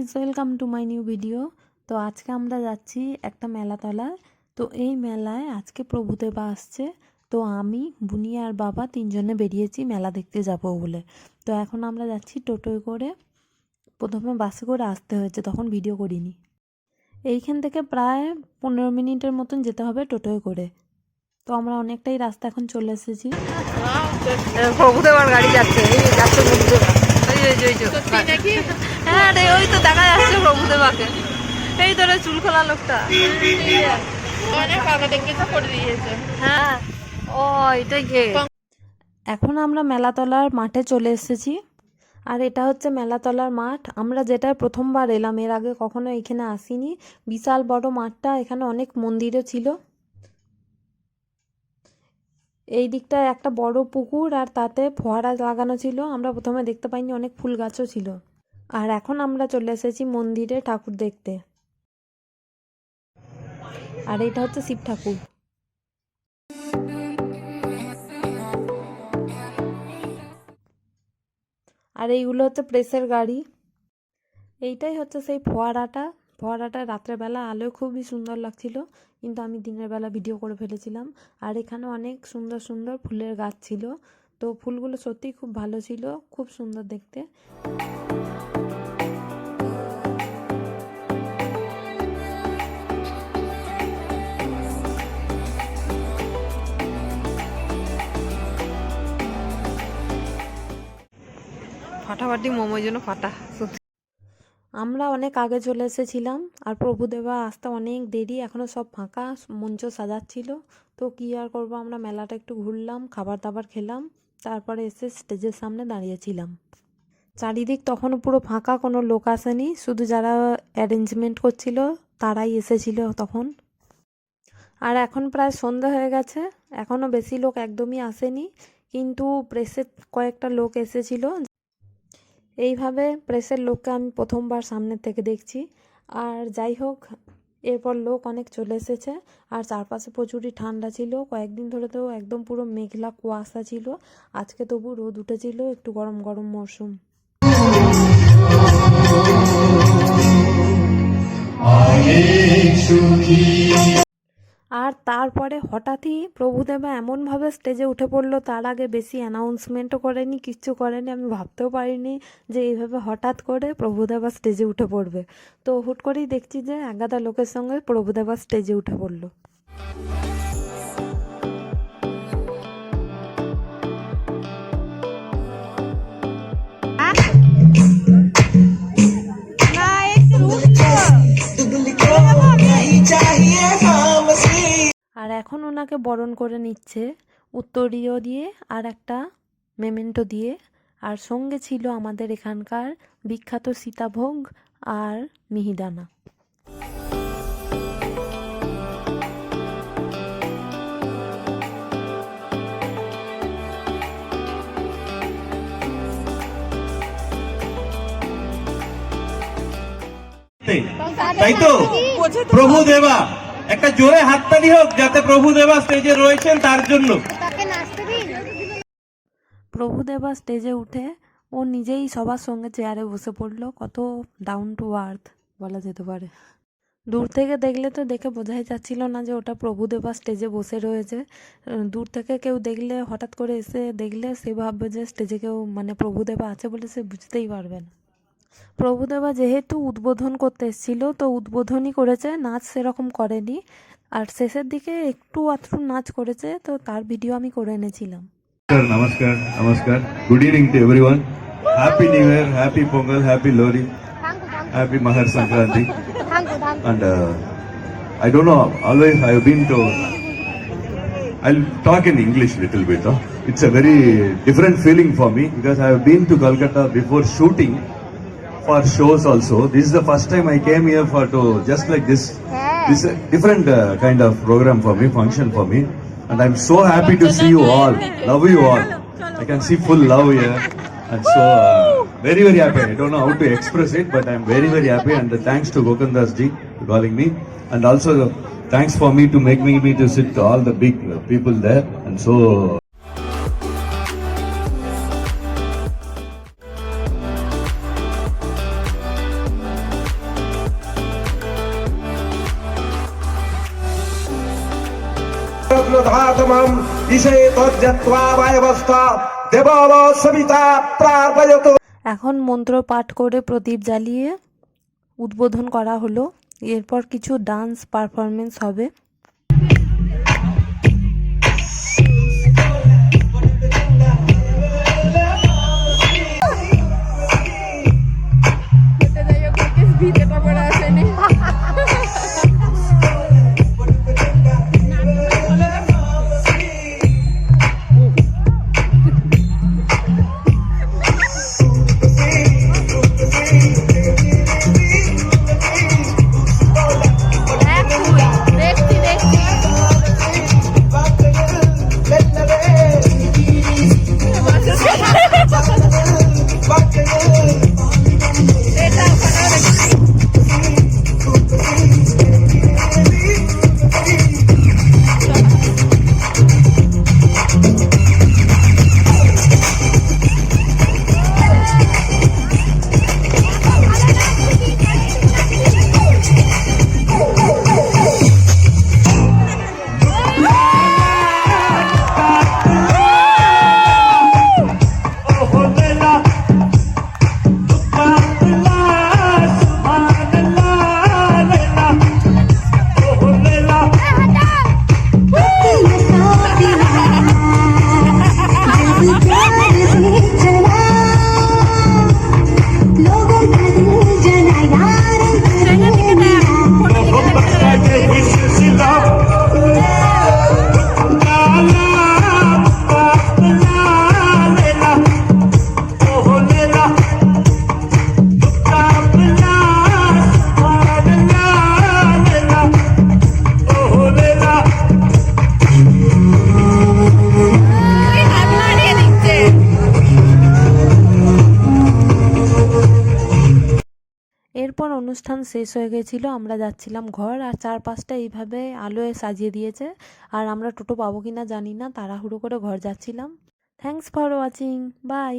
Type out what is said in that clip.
Guys, welcome to my new video. তো আজকে আমরা যাচ্ছি একটা মেলাতলায়। তো এই মেলায় আজকে প্রভুদেবা আসছে। তো আমি, বুনি আর বাবা তিনজনে বেরিয়েছি মেলা দেখতে যাব বলে। তো এখন আমরা যাচ্ছি টোটোয় করে। প্রথমে বাসে করে আসতে হয়েছে, তখন ভিডিও করিনি। এইখান থেকে প্রায় 15 মিনিটের মতন যেতে হবে টোটোয় করে। তো আমরা অনেকটাই রাস্তা এখন চলে এসেছি। প্রভুদেবার গাড়ি যাচ্ছে, এই যাচ্ছে প্রভুদেবা। হ্যাঁ রে, ওই তো দেখা যাচ্ছে প্রভুদেবাকে। এই ধরে চুল খোলা লোকটা। হ্যাঁ, ও এটাই কে। এখন আমরা মেলাতলার মাঠে চলে এসেছি। আর এটা হচ্ছে মেলাতলার মাঠ। আমরা যেটা প্রথমবার এলাম, এর আগে কখনো এখানে আসিনি। বিশাল বড় মাঠটা, এখানে অনেক মন্দিরও ছিল। এই দিকটায় একটা বড় পুকুর আর তাতে ফোয়ারা লাগানো ছিল। আমরা প্রথমে দেখতে পাইনি, অনেক ফুল গাছও ছিল। আর এখন আমরা চলে এসেছি মন্দিরে ঠাকুর দেখতে। আর এটা হচ্ছে শিব ঠাকুর। আর এইগুলো হচ্ছে প্রেসের গাড়ি। এইটাই হচ্ছে সেই ফোয়ারাটা রাত্রেবেলা আলোয় খুবই সুন্দর লাগছিল, কিন্তু আমি দিনের বেলা ভিডিও করে ফেলেছিলাম। আর এখানে অনেক সুন্দর সুন্দর ফুলের গাছ ছিল। তো ফুলগুলো সত্যিই খুব ভালো ছিল, খুব সুন্দর দেখতে। ফাটাফাটি মোমোর জন্য ফাটা। আমরা অনেক আগে চলে এসেছিলাম, আর প্রভুদেবা আসতে অনেক দেরি, এখনও সব ফাঁকা, মঞ্চ সাজাচ্ছিল। তো কী আর করবো, আমরা মেলাটা একটু ঘুরলাম, খাবার দাবার খেলাম, তারপরে এসে স্টেজের সামনে দাঁড়িয়েছিলাম। চারিদিক তখনও পুরো ফাঁকা, কোনো লোক আসেনি, শুধু যারা অ্যারেঞ্জমেন্ট করছিল তারাই এসেছিল তখন। আর এখন প্রায় সন্ধ্যা হয়ে গেছে, এখনও বেশি লোক একদমই আসেনি, কিন্তু প্রেসের কয়েকটা লোক এসেছিল। এইভাবে প্রেসের লোককে আমি প্রথমবার সামনে থেকে দেখছি। আর যাই হোক, এরপর লোক অনেক চলে এসেছে। আর চারপাশে প্রচুরই ঠান্ডা ছিল, কয়েকদিন ধরে তো একদম পুরো মেঘলা কুয়াশা ছিল। আজকে তবু রোদ উঠেছিল, একটু গরম গরম মরশুম। আর তারপরে হঠাৎই প্রভুদেবা এমনভাবে স্টেজে উঠে পড়লো, তার আগে বেশি অ্যানাউন্সমেন্টও করেনি, কিচ্ছু করেনি। আমি ভাবতেও পারিনি যে এইভাবে হঠাৎ করে প্রভুদেবা স্টেজে উঠে পড়বে। তো হুট করেই দেখছি যে এগাদা লোকের সঙ্গে প্রভুদেবা স্টেজে উঠে পড়লো। আর এখন ওনাকে বরণ করে নিচ্ছে উত্তরীয় দিয়ে আর একটা মেমেন্টো দিয়ে। আর সঙ্গে ছিল আমাদের এখানকার বিখ্যাত সীতাভোগ আর মিহিদানা। তাই তো প্রভুদেবা, একটা জোরে হাততালি হোক যাতে প্রভুদেবা স্টেজে রয়েছেন তার জন্য। প্রভুদেবা স্টেজে উঠে ও নিজেই সবার সঙ্গে চেয়ারে বসে পড়লো। কত ডাউন টু আর্থ বলা যেতে পারে। দূর থেকে দেখলে তো দেখে বোঝাই যাচ্ছিল না যে ওটা প্রভুদেবা স্টেজে বসে রয়েছে। দূর থেকে কেউ দেখলে, হঠাৎ করে এসে দেখলে, সে ভাববে যে স্টেজে কেউ মানে প্রভুদেবা আছে বলে সে বুঝতেই পারবে না। প্রভুদেবা যেহেতু উদ্বোধন করতে এসেছিল, তো উদ্বোধনই করেছে, নাচ সেরকম করেনি। আর শেষের দিকে একটু আধটু নাচ করেছে, তো তার ভিডিও আমি করে এনেছিলাম। Namaskar, namaskar. Good evening to everyone. Happy New Year, Happy Pongal, Happy Lori, Happy Mahar Sankranti. And I don't know, always I have been to, I'll talk in English little bit. It's a very different feeling for me because I have been to Kolkata before shooting for shows also. This is the first time I came here for to just like this. This is a different kind of program for me, function for me. And I'm so happy to see you all. Love you all. I can see full love here. And so, very, very happy. I don't know how to express it, but I'm very, very happy. And thanks to Gokandas ji for calling me. And also, thanks for me to make me to sit to all the big people there. And so, প্রথমম ইসে তজ্জত্বা বায়বস্থা দেবব সবিতা প্রার্পয়ত। এখন মন্ত্র পাঠ করে প্রদীপ জ্বালিয়ে উদ্বোধন করা হলো। এরপর কিছু ডান্স পারফরমেন্স হবে। এরপর অনুষ্ঠান শেষ হয়ে গেছিলো, আমরা যাচ্ছিলাম ঘর। আর চারপাশটা এইভাবে আলোয় সাজিয়ে দিয়েছে, আর আমরা টোটো পাবো কিনা জানি না, তাড়াহুড়ো করে ঘর যাচ্ছিলাম। Thanks for watching, by.